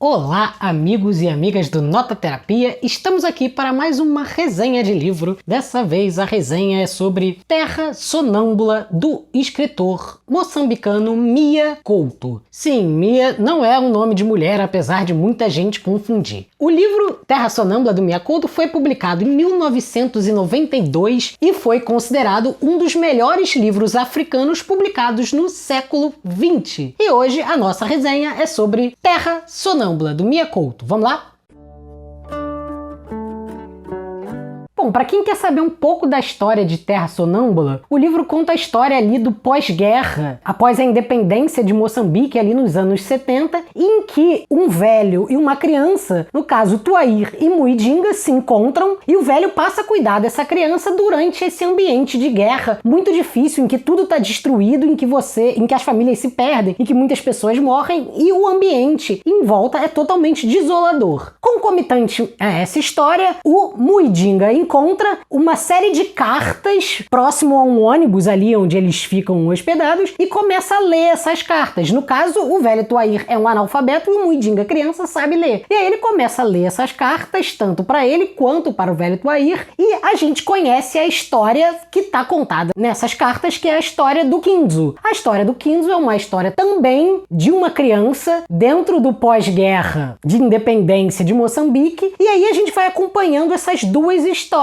Olá, amigos e amigas do Nota Terapia, estamos aqui para mais uma resenha de livro. Dessa vez a resenha é sobre Terra Sonâmbula, do escritor moçambicano Mia Couto. Sim, Mia não é um nome de mulher, apesar de muita gente confundir. O livro Terra Sonâmbula, do Mia Couto, foi publicado em 1992 e foi considerado um dos melhores livros africanos publicados no século XX. E hoje a nossa resenha é sobre Terra Sonâmbula, do Mia Couto. Vamos lá? Bom, para quem quer saber um pouco da história de Terra Sonâmbula, o livro conta a história ali do pós-guerra, após a independência de Moçambique ali nos anos 70, em que um velho e uma criança, no caso Tuair e Muidinga, se encontram e o velho passa a cuidar dessa criança durante esse ambiente de guerra muito difícil, em que tudo está destruído, em que as famílias se perdem, em que muitas pessoas morrem e o ambiente em volta é totalmente desolador. Concomitante a essa história, o Muidinga encontra uma série de cartas próximo a um ônibus ali onde eles ficam hospedados e começa a ler essas cartas. No caso, o velho Tuair é um analfabeto e o Muidinga, criança, sabe ler. E aí ele começa a ler essas cartas, tanto para ele quanto para o velho Tuair, e a gente conhece a história que está contada nessas cartas, que é a história do Kinzo. A história do Kinzo é uma história também de uma criança dentro do pós-guerra de independência de Moçambique, e aí a gente vai acompanhando essas duas histórias.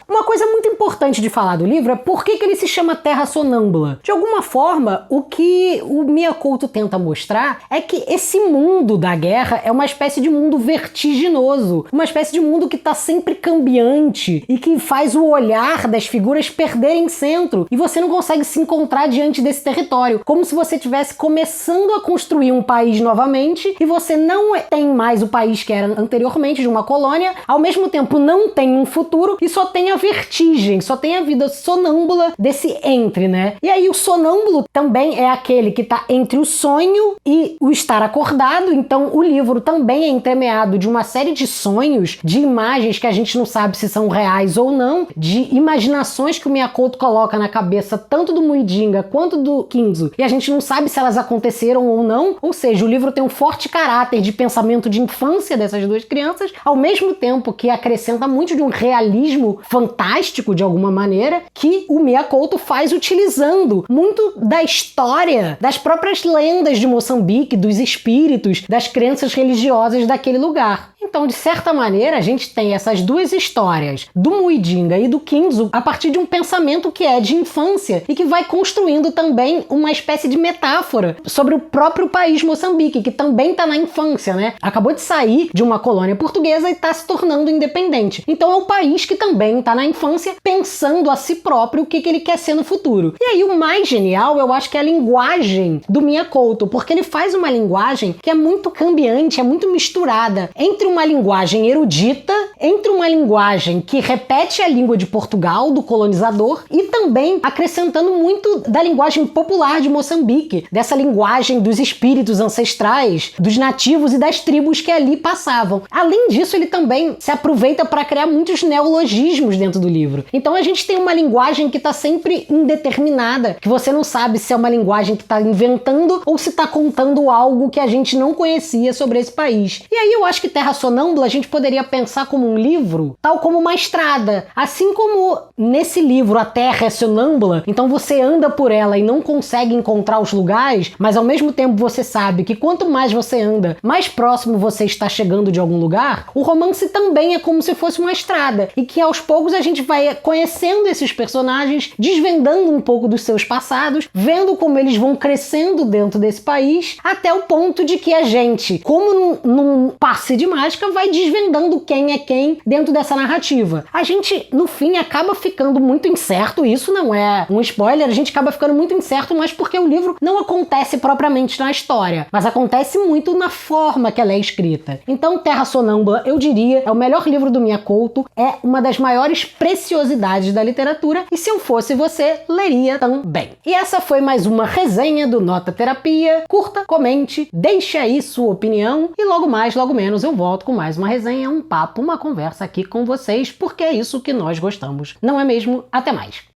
Uma coisa muito importante de falar do livro é por que ele se chama Terra Sonâmbula. De alguma forma, o que o Mia Couto tenta mostrar é que esse mundo da guerra é uma espécie de mundo vertiginoso, uma espécie de mundo que está sempre cambiante e que faz o olhar das figuras perderem centro e você não consegue se encontrar diante desse território, como se você estivesse começando a construir um país novamente e você não tem mais o país que era anteriormente, de uma colônia, ao mesmo tempo não tem um futuro e só tem a vertigem, só tem a vida sonâmbula desse entre, né? E aí o sonâmbulo também é aquele que tá entre o sonho e o estar acordado, então o livro também é entremeado de uma série de sonhos, de imagens que a gente não sabe se são reais ou não, de imaginações que o Mia Couto coloca na cabeça tanto do Muidinga quanto do Kinzo, e a gente não sabe se elas aconteceram ou não, ou seja, o livro tem um forte caráter de pensamento de infância dessas duas crianças, ao mesmo tempo que acrescenta muito de um realismo fantástico, de alguma maneira, que o Mia Couto faz utilizando muito da história, das próprias lendas de Moçambique, dos espíritos, das crenças religiosas daquele lugar. Então, de certa maneira, a gente tem essas duas histórias do Muidinga e do Kinzo a partir de um pensamento que é de infância e que vai construindo também uma espécie de metáfora sobre o próprio país Moçambique, que também está na infância, né? Acabou de sair de uma colônia portuguesa e está se tornando independente. Então é um país que também está na infância pensando a si próprio o que ele quer ser no futuro. E aí o mais genial, eu acho que é a linguagem do Mia Couto, porque ele faz uma linguagem que é muito cambiante, é muito misturada entre uma linguagem erudita, entre uma linguagem que repete a língua de Portugal, do colonizador, e também acrescentando muito da linguagem popular de Moçambique, dessa linguagem dos espíritos ancestrais, dos nativos e das tribos que ali passavam. Além disso, ele também se aproveita para criar muitos neologismos dentro do livro. Então a gente tem uma linguagem que está sempre indeterminada, que você não sabe se é uma linguagem que está inventando ou se está contando algo que a gente não conhecia sobre esse país. E aí eu acho que Terra Sonâmbula a gente poderia pensar como um livro, tal como uma estrada. Assim como nesse livro a Terra é sonâmbula, então você anda por ela e não consegue encontrar os lugares, mas ao mesmo tempo você sabe que quanto mais você anda, mais próximo você está chegando de algum lugar. O romance também é como se fosse uma estrada, e que aos poucos a gente vai conhecendo esses personagens, desvendando um pouco dos seus passados, vendo como eles vão crescendo dentro desse país, até o ponto de que a gente, como num passe de mágica, vai desvendando quem é quem dentro dessa narrativa. A gente, no fim, acaba ficando muito incerto, isso não é um spoiler, a gente acaba ficando muito incerto, mas porque o livro não acontece propriamente na história, mas acontece muito na forma que ela é escrita. Então, Terra Sonâmbula, eu diria, é o melhor livro do Mia Couto, é uma das maiores preciosidades da literatura, e se eu fosse você, leria também. E essa foi mais uma resenha do Nota Terapia. Curta, comente, deixe aí sua opinião, e logo mais, logo menos eu volto com mais uma resenha, um papo, uma conversa aqui com vocês, porque é isso que nós gostamos. Não é mesmo? Até mais!